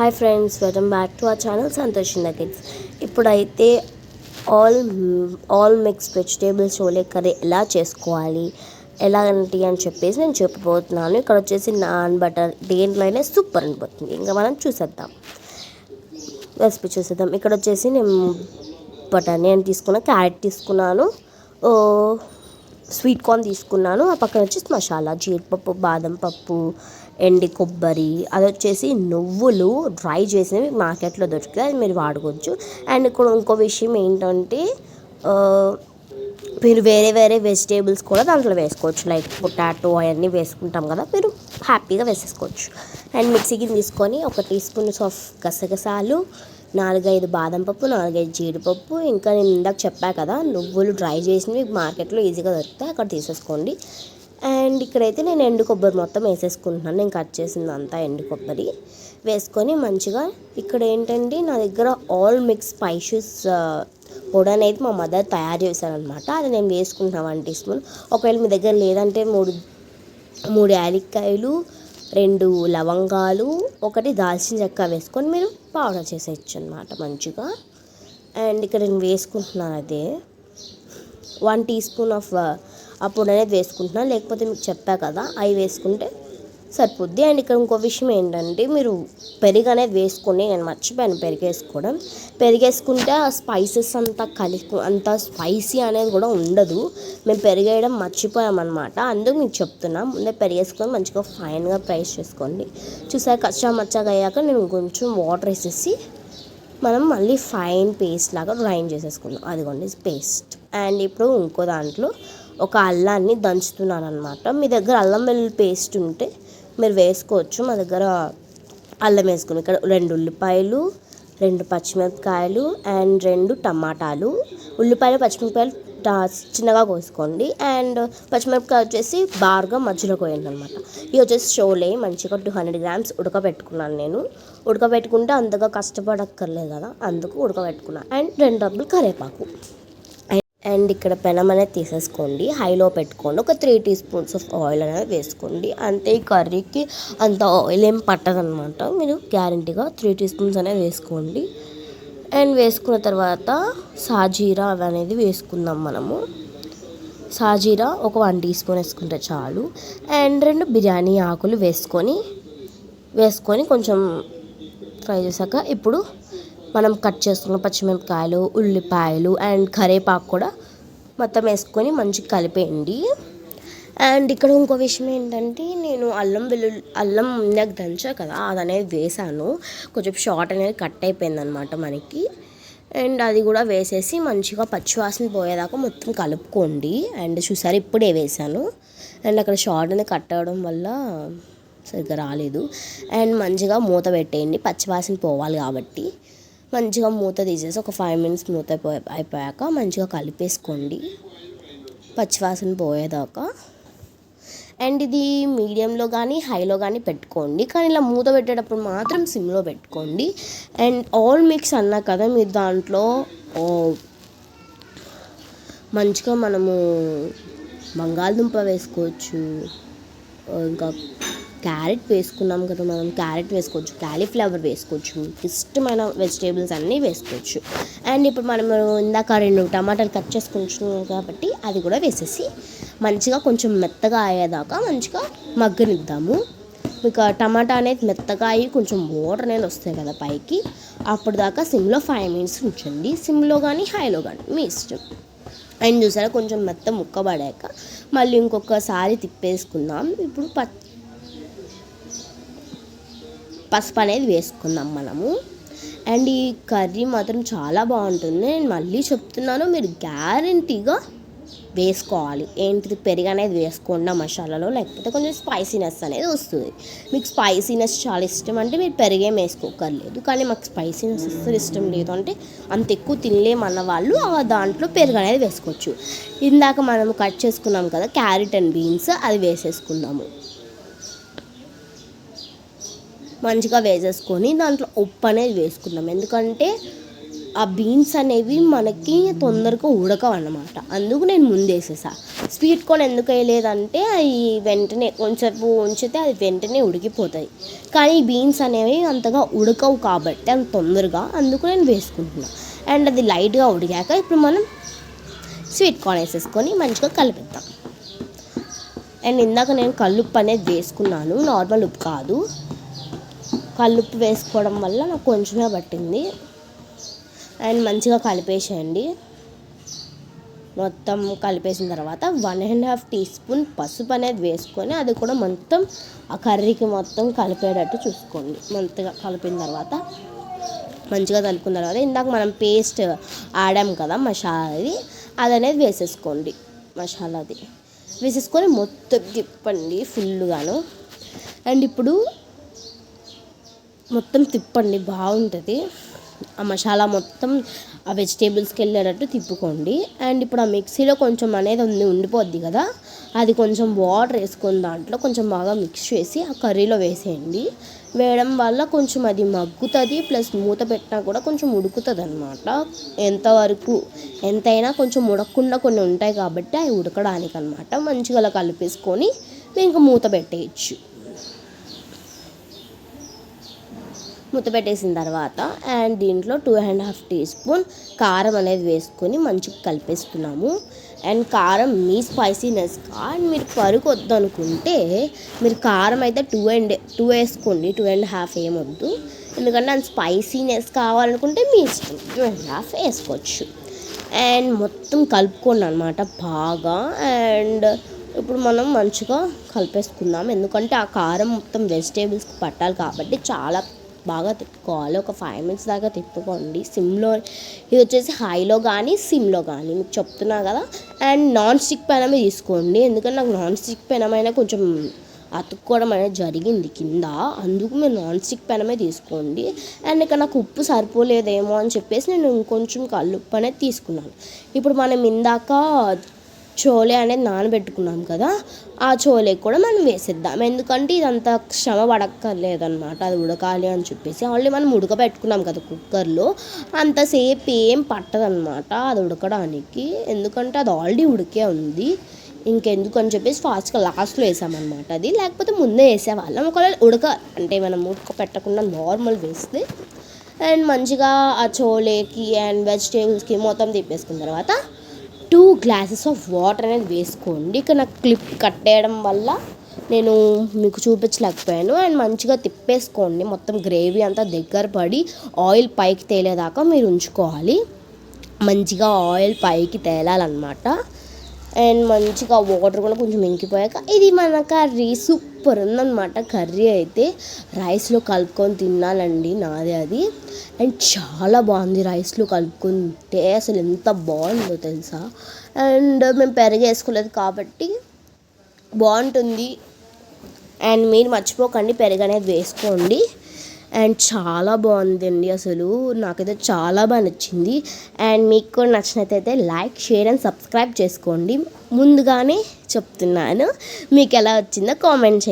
Hi friends, welcome back to our channel సంతోషింద kids. ఇప్పుడైతే all mix vegetables chole curry ఎలా చేసుకోవాలి, ఎలాంటి అని చెప్పేసి నేను చెప్పబోతున్నాను. ఇక్కడ వచ్చేసి నాన్ బటర్ దేంట్లోనే సూపర్ అనిపోతుంది. ఇంకా మనం రెసిపీ చూసేద్దాం. ఇక్కడ వచ్చేసి నేను నేను తీసుకున్న క్యారెట్ తీసుకున్నాను, స్వీట్ కార్న్ తీసుకున్నాను. ఆ పక్కన వచ్చేసి మసాలా జీడిపప్పు, బాదం పప్పు, ఎండి కొబ్బరి, అది వచ్చేసి నువ్వులు డ్రై చేసినవి మార్కెట్లో దొరుకుతాయి, అది మీరు వాడుకోవచ్చు. అండ్ ఇక్కడ ఇంకో విషయం ఏంటంటే మీరు వేరే వేరే వెజిటేబుల్స్ కూడా దాంట్లో వేసుకోవచ్చు. లైక్ పొటాటో అవన్నీ వేసుకుంటాం కదా, మీరు హ్యాపీగా వేసేసుకోవచ్చు. అండ్ మిక్సీకి తీసుకొని 1 టీ స్పూన్ ఆఫ్ గసగసాలు, 4-5 బాదం పప్పు, 4-5 జీడిపప్పు, ఇంకా నేను ఇందాక చెప్పా కదా నువ్వులు డ్రై చేసినవి మార్కెట్లో ఈజీగా దొరుకుతాయి, అక్కడ తీసేసుకోండి. అండ్ ఇక్కడైతే నేను ఎండు కొబ్బరి మొత్తం వేసేసుకుంటున్నాను. నేను కట్ చేసింది అంతా ఎండు కొబ్బరి వేసుకొని మంచిగా, ఇక్కడ ఏంటంటే నా దగ్గర ఆల్ మిక్స్ స్పైసెస్ పొడి అనేది మా మదర్ తయారు చేశారనమాట. అది నేను వేసుకుంటున్నాను 1 టీ స్పూన్. ఒకవేళ మీ దగ్గర లేదంటే 3 యాలక్కాయలు, 2 లవంగాలు, 1 దాల్చిన చెక్క వేసుకొని మీరు పౌడర్ చేసేయచ్చు అనమాట మంచిగా. అండ్ ఇక్కడ నేను వేసుకుంటున్నాను అదే 1 టీ స్పూన్ ఆఫ్ ఆ పొడి అనేది వేసుకుంటున్నాను, లేకపోతే మీకు చెప్పా కదా అవి వేసుకుంటే సరిపోద్ది. అండ్ ఇక్కడ ఇంకో విషయం ఏంటంటే మీరు పెరుగు అనేది వేసుకొని, నేను మర్చిపోయాను పెరిగేసుకుంటే ఆ స్పైసెస్ అంత స్పైసీ అనేది కూడా ఉండదు. మేము పెరిగేయడం మర్చిపోయామన్నమాట, అందుకు మీకు చెప్తున్నాం. ముందే పెరిగేసుకొని మంచిగా ఫైన్గా ప్రైస్ చేసుకోండి. చూసారు కచ్చా మచ్చాగా అయ్యాక నేను కొంచెం వాటర్ వేసేసి మనం మళ్ళీ ఫైన్ పేస్ట్ లాగా గ్రైండ్ చేసేసుకుందాం. అదిగోండి పేస్ట్. అండ్ ఇప్పుడు ఇంకో దాంట్లో ఒక అల్లాన్ని దంచుతున్నాను అనమాట. మీ దగ్గర అల్లం వెల్లుల్లి పేస్ట్ ఉంటే మీరు వేసుకోవచ్చు. మా దగ్గర అల్లం వేసుకుని ఇక్కడ 2 ఉల్లిపాయలు, 2 పచ్చిమిరపకాయలు అండ్ 2 టమాటాలు. ఉల్లిపాయలు పచ్చిమిరపకాయలు చిన్నగా కోసుకోండి. అండ్ పచ్చిమిరపకాయ వచ్చేసి బాగా మధ్యలో కోయండి అనమాట. ఇవి వచ్చేసి షోలే మంచిగా 200 గ్రామ్స్ ఉడకబెట్టుకున్నాను. నేను ఉడకబెట్టుకుంటే అంతగా కష్టపడక్కర్లేదు కదా, అందుకు ఉడకబెట్టుకున్నాను. అండ్ 2 డబ్బులు కరివేపాకు. అండ్ ఇక్కడ పెనం అనేది తీసేసుకోండి, హైలో పెట్టుకోండి. ఒక 3 టీ స్పూన్స్ ఆఫ్ ఆయిల్ అనేది వేసుకోండి. అంతే, ఈ కర్రీకి అంత ఆయిల్ ఏం పట్టదనమాట. మీరు గ్యారంటీగా 3 టీ స్పూన్స్ అనేది వేసుకోండి. అండ్ వేసుకున్న తర్వాత సాజీరా అనేది వేసుకుందాం మనము. సాజీరా ఒక 1 టీ స్పూన్ వేసుకుంటే చాలు. అండ్ 2 బిర్యానీ ఆకులు వేసుకొని కొంచెం ఫ్రై చేశాక ఇప్పుడు మనం కట్ చేసుకున్న పచ్చిమిరపకాయలు, ఉల్లిపాయలు అండ్ కరివేపాకు కూడా మొత్తం వేసుకొని మంచిగా కలిపేయండి. అండ్ ఇక్కడ ఇంకో విషయం ఏంటంటే నేను అల్లం ఇందాక దంచా కదా, అది అనేది వేసాను. కొంచెం షార్ట్ అనేది కట్ అయిపోయింది అనమాట మనకి. అండ్ అది కూడా వేసేసి మంచిగా పచ్చివాసన పోయేదాకా మొత్తం కలుపుకోండి. అండ్ చూసారు ఇప్పుడే వేసాను. అండ్ అక్కడ షార్ట్ అనేది కట్ అవ్వడం వల్ల సరిగ్గా రాలేదు. అండ్ మంచిగా మూత పెట్టేయండి, పచ్చివాసన పోవాలి కాబట్టి. మంచిగా మూత తీసేసి ఒక 5 మినిట్స్ మూత అయిపోయాక మంచిగా కలిపేసుకోండి పచ్చివాసన పోయేదాకా. అండ్ ఇది మీడియంలో కానీ హైలో కానీ పెట్టుకోండి, కానీ ఇలా మూత పెట్టేటప్పుడు మాత్రం సిమ్లో పెట్టుకోండి. అండ్ ఆల్ మిక్స్ అన్నా కదా, మీరు దాంట్లో మంచిగా మనము బంగాళదుంప వేసుకోవచ్చు, ఇంకా క్యారెట్ వేసుకున్నాం కదా మనం, క్యారెట్ వేసుకోవచ్చు, క్యాలీఫ్లవర్ వేసుకోవచ్చు, ఇష్టమైన వెజిటేబుల్స్ అన్నీ వేసుకోవచ్చు. అండ్ ఇప్పుడు మనం ఇందాక 2 టమాటాలు కట్ చేసుకుంటున్నాం కాబట్టి అది కూడా వేసేసి మంచిగా కొంచెం మెత్తగా అయ్యేదాకా మంచిగా మగ్గనిద్దాము. మీకు టమాటా అనేది మెత్తగా అయ్యి కొంచెం వాటర్ అనేది వస్తాయి కదా పైకి, అప్పుడు దాకా సిమ్లో 5 మినిట్స్ ఉంచండి. సిమ్లో కానీ హైలో కానీ మీ ఇష్టం. అండ్ చూసారా కొంచెం మెత్త ముక్కబడాక మళ్ళీ ఇంకొకసారి తిప్పేసుకుందాం. ఇప్పుడు పసుపు అనేది వేసుకుందాం మనము. అండ్ ఈ కర్రీ మాత్రం చాలా బాగుంటుంది, నేను మళ్ళీ చెప్తున్నాను, మీరు గ్యారంటీగా వేసుకోవాలి. ఏంటిది, పెరుగు అనేది వేసుకోండి మసాలాలో, లేకపోతే కొంచెం స్పైసీనెస్ అనేది వస్తుంది. మీకు స్పైసీనెస్ చాలా ఇష్టం అంటే మీరు పెరుగేం వేసుకోకర్లేదు, కానీ మాకు స్పైసీనెస్ అస్సలు ఇష్టం లేదు అంటే అంత ఎక్కువ తినలేమన్న వాళ్ళు దాంట్లో పెరుగు అనేది వేసుకోవచ్చు. ఇందాక మనం కట్ చేసుకున్నాం కదా క్యారెట్ అండ్ బీన్స్, అది వేసేసుకుందాము. మంచిగా వేసేసుకొని దాంట్లో ఉప్పు అనేది వేసుకుందాం, ఎందుకంటే ఆ బీన్స్ అనేవి మనకి తొందరగా ఉడకవు అన్నమాట. అందుకు నేను ముందేసేసా. స్వీట్ కార్న్ ఎందుకు వేయలేదంటే అవి వెంటనే కొంచెంసేపు ఉంచితే అది వెంటనే ఉడికిపోతాయి. కానీ ఈ బీన్స్ అనేవి అంతగా ఉడకవు కాబట్టి అంత తొందరగా, అందుకు నేను వేసుకుంటున్నాను. అండ్ అది లైట్గా ఉడికాక ఇప్పుడు మనం స్వీట్ కార్న్ వేసేసుకొని మంచిగా కలిపిద్దాం. అండ్ ఇందాక నేను కల్లుప్పు అనేది వేసుకున్నాను, నార్మల్ ఉప్పు కాదు. కల్లుప్పు వేసుకోవడం వల్ల నాకు కొంచెమే పట్టింది. అండ్ మంచిగా కలిపేసేయండి. మొత్తం కలిపేసిన తర్వాత 1.5 టీ స్పూన్ పసుపు అనేది వేసుకొని అది కూడా మొత్తం ఆ కర్రీకి మొత్తం కలిపేటట్టు చూసుకోండి. మంచిగా కలిపిన తర్వాత మంచిగా కలుపుకున్న తర్వాత ఇందాక మనం పేస్ట్ ఆడాం కదా మసాలాది, అది అనేది వేసేసుకోండి. మసాలాది వేసేసుకొని మొత్తం తిప్పండి ఫుల్గాను. అండ్ ఇప్పుడు మొత్తం తిప్పండి, బాగుంటుంది. ఆ మసాలా మొత్తం ఆ వెజిటేబుల్స్కి వెళ్ళేటట్టు తిప్పుకోండి. అండ్ ఇప్పుడు ఆ మిక్సీలో కొంచెం అనేది ఉండిపోద్ది కదా, అది కొంచెం వాటర్ వేసుకొని దాంట్లో కొంచెం బాగా మిక్స్ చేసి ఆ కర్రీలో వేసేయండి. వేయడం వల్ల కొంచెం అది మగ్గుతుంది, ప్లస్ మూత పెట్టినా కూడా కొంచెం ఉడుకుతుంది అనమాట. ఎంతైనా కొంచెం ఉడకకుండా కొన్ని ఉంటాయి కాబట్టి అవి ఉడకడానికి అనమాట. మంచిగా అలా కలిపేసుకొని ఇంకా మూత పెట్టేయచ్చు. మూత పెట్టేసిన తర్వాత అండ్ దీంట్లో 2.5 టీ స్పూన్ కారం అనేది వేసుకొని మంచిగా కలిపేస్తున్నాము. అండ్ కారం మీ స్పైసీనెస్ అండ్ మీరు పరుగు వద్దు అనుకుంటే మీరు కారం అయితే 2 వేసుకోండి, 2.5 ఏమొద్దు. ఎందుకంటే అంత స్పైసీనెస్ కావాలనుకుంటే మీ ఇష్టం, 2.5 వేసుకోవచ్చు. అండ్ మొత్తం కలుపుకోండి అనమాట బాగా. అండ్ ఇప్పుడు మనం మంచిగా కలిపేసుకుందాం, ఎందుకంటే ఆ కారం మొత్తం వెజిటేబుల్స్కి పట్టాలి కాబట్టి చాలా బాగా తిప్పుకోవాలి. ఒక 5 minutes దాకా తిప్పుకోండి సిమ్లో. ఇది వచ్చేసి హైలో కానీ సిమ్లో కానీ మీకు చెప్తున్నా కదా. అండ్ నాన్ స్టిక్ పెనమే తీసుకోండి, ఎందుకంటే నాకు నాన్ స్టిక్ పెనమైనా కొంచెం అతుక్కోవడం అనేది జరిగింది కింద, అందుకు మీరు నాన్ స్టిక్ పెనమే తీసుకోండి. అండ్ ఇక్కడ నాకు ఉప్పు సరిపోలేదేమో అని చెప్పేసి నేను ఇంకొంచెం కల్లుప్పు అనేది తీసుకున్నాను. ఇప్పుడు మనం ఇందాక చోలే అనేది నానబెట్టుకున్నాం కదా, ఆ చోలే కూడా మనం వేసేద్దాం. ఎందుకంటే ఇదంతా శ్రమ పడక్కర్లేదన్నమాట, అది ఉడకాలి అని చెప్పేసి. ఆల్రెడీ మనం ఉడకబెట్టుకున్నాం కదా కుక్కర్లో, అంతసేపు ఏం పట్టదనమాట అది ఉడకడానికి, ఎందుకంటే అది ఆల్రెడీ ఉడికే ఉంది. ఇంకెందుకు అని చెప్పేసి ఫాస్ట్గా లాస్ట్లో వేసామన్నమాట అది, లేకపోతే ముందే వేసేవాళ్ళం. ఒకవేళ అంటే మనం ఉడకపెట్టకుండా నార్మల్ వేస్తే. అండ్ మంచిగా ఆ చోలేకి అండ్ వెజిటేబుల్స్కి మొత్తం తిప్పేసుకున్న తర్వాత 2 glasses ఆఫ్ వాటర్ అనేది వేసుకోండి. ఇక్కడ నాకు క్లిప్ కట్టేయడం వల్ల నేను మీకు చూపించలేకపోయాను. అండ్ మంచిగా తిప్పేసుకోండి, మొత్తం గ్రేవీ అంతా దగ్గర పడి ఆయిల్ పైకి తేలేదాకా మీరు ఉంచుకోవాలి. మంచిగా ఆయిల్ పైకి తేలాలన్నమాట. అండ్ మంచిగా వాటర్ కూడా కొంచెం ఇంకిపోయాక ఇది మన కర్రీ సూపర్ ఉందన్నమాట. కర్రీ అయితే రైస్లో కలుపుకొని తినాలండి నాదే అది. అండ్ చాలా బాగుంది రైస్లో కలుపుకుంటే, అసలు ఎంత బాగుందో తెలుసా. అండ్ మేము పెరుగు వేసుకోలేదు కాబట్టి బాగుంటుంది. అండ్ మీరు మర్చిపోకండి పెరుగు అనేది వేసుకోండి. అండ్ చాలా బాగుందండి, అసలు నాకైతే చాలా బాగా నచ్చింది. అండ్ మీకు కూడా నచ్చినట్టయితే లైక్, షేర్ అండ్ సబ్స్క్రైబ్ చేసుకోండి. ముందుగానే చెప్తున్నాను, మీకు ఎలా వచ్చిందో కామెంట్ చేయండి.